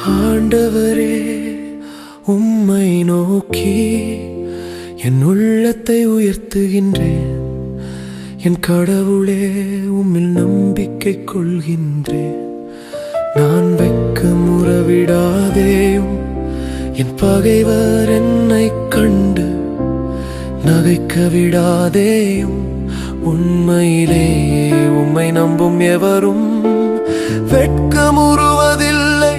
ஆண்டவரே, உம்மை நோக்கி என் உள்ளத்தை உயர்த்துகின்றேன். என் கடவுளே, உம்மில் நம்பிக்கை கொள்கின்றேன். நான் வெட்கமுறவிடாதேயும் என் பகைவர் என்னை கண்டு நகைக்க விடாதேயும். உண்மையிலேயே உம்மை நம்பும் எவரும் வெட்கமுறுவதில்லை.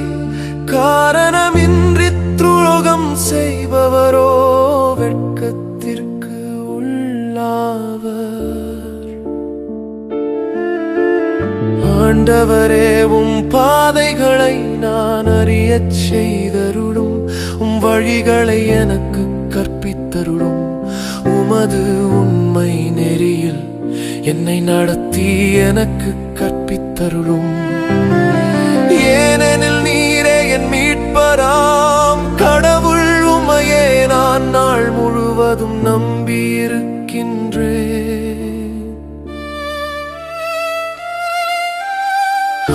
காரணமின்றி துரோகம் செய்பவரோ வெட்கத்திற்கு உள்ளாவர். ஆண்டவரே, உம் பாதைகளை நான் அறியச் செய்தருளும். உம் வழிகளை எனக்கு கற்பித்தருளும். உமது உண்மை நெறியில் என்னை நடத்தி எனக்கு கற்பித்தருளும். ஏனெனில் நீரே என் மீட்பராம் கடவுள். உமையே நான் நாள் முழுவதும் நம்பியிருக்கின்றேன்.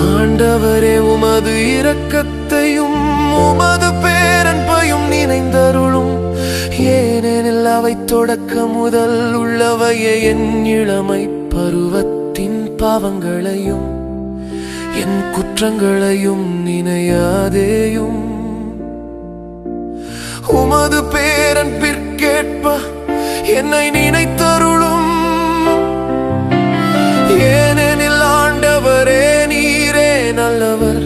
ஆண்டவரே, உமது இரக்கத்தையும் உமது பேரன்பையும் நினைந்தருளும். ஏனெனில் அவை தொடக்க முதல் உள்ளவையே. என் இளமை பருவத்தின் பாவங்களையும் என் குற்றங்களையும் நினையாதேயும். உமது பேரன்பிற்கேற்ப என்னை நினைத்தருளும். ஏனெனில் ஆண்டவரே, நீரே நல்லவர்.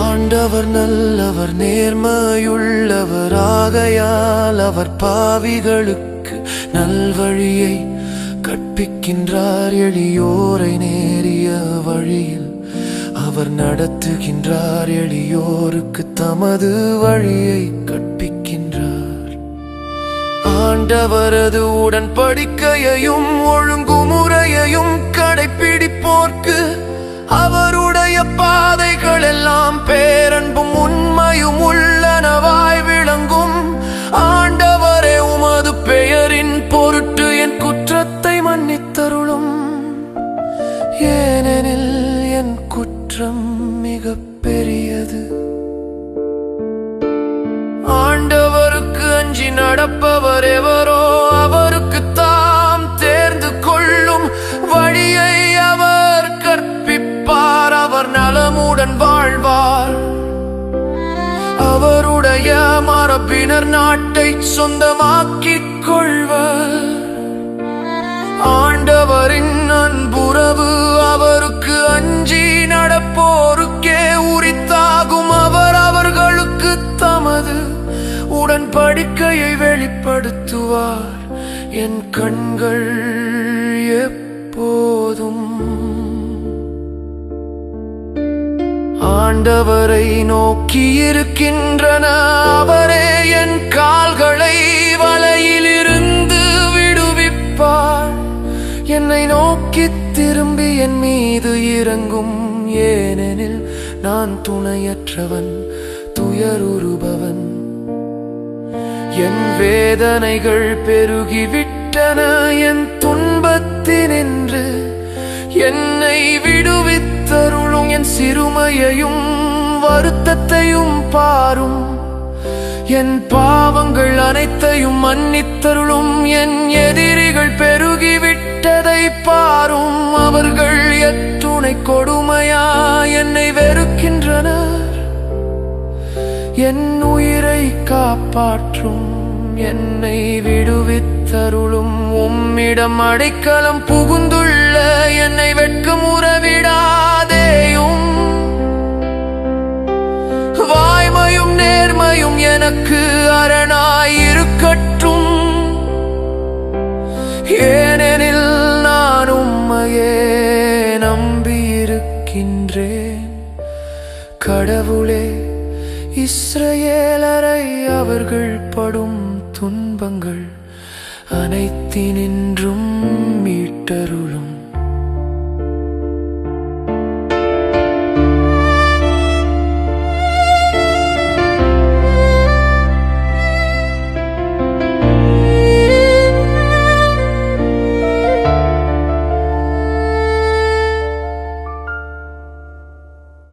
ஆண்டவர் நல்லவர், நேர்மையுள்ளவர். ஆகையால் அவர் பாவிகளுக்கு நல்வழியை கற்பிக்கின்றார். எளியோரை நேரிய வழியில் அவர் நடத்துகின்றார். எளியோருக்கு தமது வழியை கற்பிக்கின்றார். ஆண்டவரது உடன்படிக்கையையும் ஒழுங்குமுறையையும் கடைப்பிடிப்போர்க்கு அவருடைய பாதைகள் எல்லாம் பேரன்பும் உண்மையும் உள்ளனவாய் விளங்கும். ஆண்டவரே, உமது பெயரின் பொருட்டு என் குற்றத்தை மன்னித்தருளும். ஏனெனில் என் குற்றம் மிக பெரியது. ஆண்டவருக்கு அஞ்சி நடப்பவர் எவரோ அவருக்கு தாம் தேர்ந்து கொள்ளும் வழியை அவர் கற்பிப்பார். அவர் நலமுடன் வாழ்வார். அவருடைய மரபினர் நாட்டை சொந்தமாக்கிக் கொள்வர். ஆண்டவரின் அன்புறவு அவருக்கு அஞ்சி நடப்போருக்கே உரித்தாகும். அவர் அவர்களுக்கு தமது உடன்படிக்கையை வெளிப்படுத்துவார். என் கண்கள் எப்போதும் ஆண்டவரை நோக்கி இருக்கின்றன. அவரே என் கால்களை வலையிலிருந்து விடுவிப்பார். என்னை நோக்கி திரும்பி என் மீது இறங்கும். ஏனெனில் நான் துணையற்றவன், துயருறுபவன். என் வேதனைகள் பெருகிவிட்டன. என் துன்பத்தினின்று என்னை விடுவித்தருளும். என் சிறுமையையும் வருத்தத்தையும் பாரும். என் பாவங்கள் அனைத்தையும் மன்னித்தருளும். என் எதிரிகள் பெருகிவிட்டதை பாரும். அவர்கள் எத்துணை கொடுமையா என்னை வெறுக்கின்றனர். என் உயிரை காப்பாற்றும். என்னை விடுவித்தருளும். உம்மிடம் அடைக்கலம் புகுந்துள்ள என்னை வெட்கமுறவிடாதேயும். வாய்மையும் நேர்மையும் எனக்கு அரணாயிருக்கட்டும். ஏனெனில் நான் உம்மையே நம்பியிருக்கின்றேன். கடவுளே, இஸ்ரவேலரை அவர்கள் படும் துன்பங்கள் அனைத்தினின்றும் மீட்டருளும்.